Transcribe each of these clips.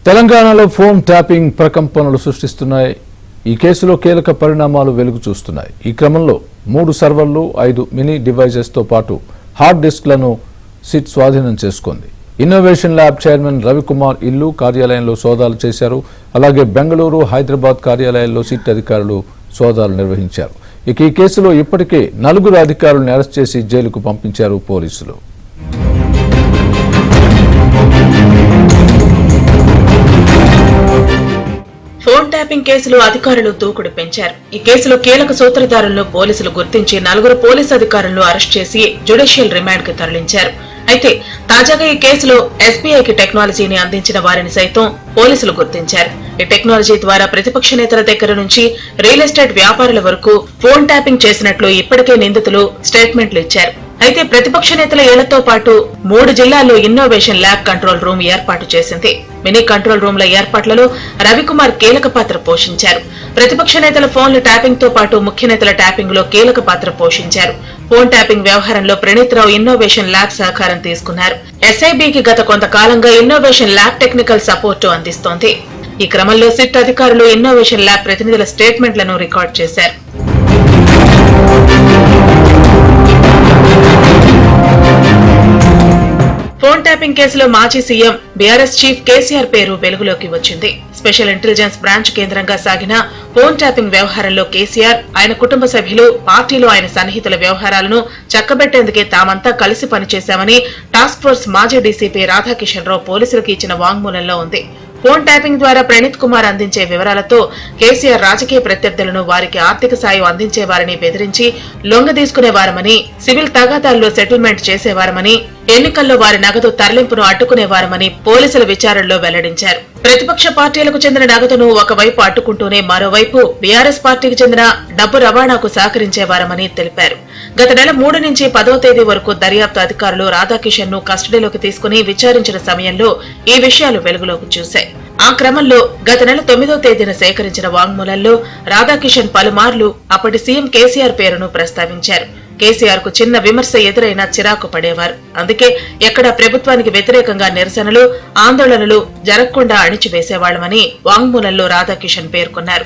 తెలంగాణలో phone tapping ప్రకంపనలు సృష్టిస్తున్నాయి. ఈ కేసులో కీలక పరిణామాలు వెలుగు చూస్తున్నాయి. ఈ క్రమంలో 3 సర్వర్లు 5 మినీ డివైజెస్ తో పాటు హార్డ్ డిస్క్లను సిట్ స్వాధీనం చేసుకుంది. ఇన్నోవేషన్ ల్యాబ్ చైర్మన్ రవికుమార్ ఇల్లు కార్యాలయంలో సోదాలు చేశారు. అలాగే బెంగళూరు, హైదరాబాద్ కార్యాలయాల్లో సిట్ అధికారులు సోదాలు నిర్వహించారు. ఇక ఈ కేసులో ఇప్పటికే 4 అధికారులను అరెస్ట్ చేసి జైలుకు పంపించారు పోలీసులు. ఫోన్ ట్యాపింగ్ కేసులో అధికారులు దూకుడు పెంచారు. ఈ కేసులో కీలక సూత్రధారులను పోలీసులు గుర్తించి 4 పోలీసు అధికారులను అరెస్ట్ చేసి జ్యుడిషియల్ రిమాండ్ కు తరలించారు. అయితే తాజాగా ఈ కేసులో ఎస్బీఐకి టెక్నాలజీని అందించిన వారిని సైతం పోలీసులు గుర్తించారు. ఈ టెక్నాలజీ ద్వారా ప్రతిపక్ష నేతల దగ్గర నుంచి రియల్ ఎస్టేట్ వ్యాపారుల వరకు ఫోన్ ట్యాపింగ్ చేసినట్లు ఇప్పటికే నిందితులు స్టేట్మెంట్లు ఇచ్చారు. అయితే ప్రతిపక్ష నేతల ఏళ్లతో పాటు 3 జిల్లాల్లో ఇన్నోవేషన్ ల్యాబ్ కంట్రోల్ రూమ్ ఏర్పాటు చేసింది. మినీ కంట్రోల్ రూమ్ల ఏర్పాట్లలో రవికుమార్ కీలక పాత్ర పోషించారు. ప్రతిపక్ష నేతల ఫోన్ల ట్యాపింగ్ తో పాటు ముఖ్య నేతల ట్యాపింగ్ లో కీలక పాత్ర పోషించారు. ఫోన్ ట్యాపింగ్ వ్యవహారంలో ప్రణీత్ రావు ఇన్నోవేషన్ ల్యాబ్ సహకారం తీసుకున్నారు. ఎస్ఐబికి గత కొంతకాలంగా ఇన్నోవేషన్ ల్యాబ్ టెక్నికల్ సపోర్టు అందిస్తోంది. ఈ క్రమంలో సిట్ అధికారులు ఇన్నోవేషన్ ల్యాబ్ ప్రతినిధుల స్టేట్మెంట్లను రికార్డు చేశారు. ఫోన్ ట్యాపింగ్ కేసులో మాజీ సీఎం బీఆర్ఎస్ చీఫ్ కేసీఆర్ పేరు వెలుగులోకి వచ్చింది. స్పెషల్ ఇంటెలిజెన్స్ బ్రాంచ్ కేంద్రంగా సాగిన ఫోన్ ట్యాపింగ్ వ్యవహారంలో కేసీఆర్, ఆయన కుటుంబ సభ్యులు, పార్టీలో ఆయన సన్నిహితుల వ్యవహారాలను చక్కబెట్టేందుకే తామంతా కలిసి పనిచేశామని టాస్క్ ఫోర్స్ మాజీ డీసీపీ రాధాకిషన్ రావు పోలీసులకు ఇచ్చిన వాంగ్మూలంలో ఉంది. ఫోన్ ట్యాపింగ్ ద్వారా ప్రణీత్ కుమార్ అందించే వివరాలతో కేసీఆర్ రాజకీయ ప్రత్యర్థులను వారికి ఆర్థిక సాయం అందించేవారని బెదిరించి లొంగదీసుకునేవారమని, సివిల్ తగాదాల్లో సెటిల్మెంట్ చేసేవారమని, ఎన్నికల్లో వారి నగదు తరలింపును అడ్డుకునేవారమని పోలీసుల విచారణలో వెల్లడించారు. ప్రతిపక్ష పార్టీలకు చెందిన నగదును ఒకవైపు అడ్డుకుంటూనే మరోవైపు బీఆర్ఎస్ పార్టీకి చెందిన డబ్బు రవాణాకు సహకరించేవారమని తెలిపారు. గత నెల 3 నుంచి 10వ తేదీ వరకు దర్యాప్తు అధికారులు రాధాకిషన్ ను కస్టడీలోకి తీసుకుని విచారించిన సమయంలో ఈ విషయాలు వెలుగులోకి చూశాయి. ఆ క్రమంలో గత నెల 9వ తేదీన సేకరించిన వాంగ్మూలంలో రాధాకిషన్ పలుమార్లు అప్పటి సీఎం కేసీఆర్ పేరును ప్రస్తావించారు. కేసీఆర్ కు చిన్న విమర్శ ఎదురైనా చిరాకు పడేవారు. అందుకే ఎక్కడా ప్రభుత్వానికి వ్యతిరేకంగా నిరసనలు, ఆందోళనలు జరగకుండా అణిచివేసేవాళ్లమని వాంగ్మూలంలో రాధాకిషన్ పేర్కొన్నారు.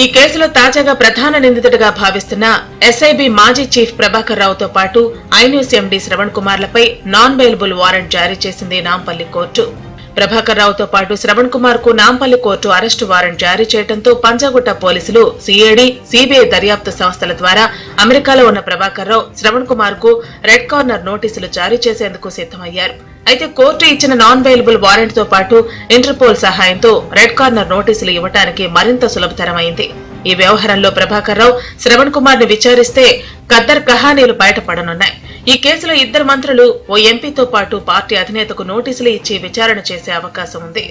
ఈ కేసులో తాజాగా ప్రధాన నిందితుడిగా భావిస్తున్న ఎస్ఐబి మాజీ చీఫ్ ప్రభాకర్ రావుతో పాటు ఐన్యూస్ ఎండీ శ్రవణ్ కుమార్లపై నాన్ బెయిలబుల్ వారెంట్ జారీ చేసింది నాంపల్లి కోర్టు. ప్రభాకర్ రావుతో పాటు శ్రవణ్ కుమార్ కు నాంపల్లి కోర్టు అరెస్టు వారెంట్ జారీ చేయడంతో పంజాగుట్ట పోలీసులు సిఐడి, సిబిఐ దర్యాప్తు సంస్థల ద్వారా అమెరికాలో ఉన్న ప్రభాకర్ రావు, శ్రవణ్ కుమార్ కు రెడ్ కార్నర్ నోటీసులు జారీ చేసేందుకు సిద్దమయ్యారు. అయితే కోర్టు ఇచ్చిన నాన్ బెయిలబుల్ వారెంట్ తో పాటు ఇంటర్పోల్ సహాయంతో రెడ్ కార్నర్ నోటీసులు ఇవ్వడానికి మరింత సులభతరమైంది. ఈ వ్యవహారంలో ప్రభాకర్ రావు, శ్రవణ్ కుమార్ ని విచారిస్తే ఖద్దర్ కహానీలు బయటపడనున్నాయి. ఈ కేసులో 2 మంత్రులు, ఓ ఎంపీతో పాటు పార్టీ అధినేతకు నోటీసులు ఇచ్చి విచారణ చేసే అవకాశం ఉంది.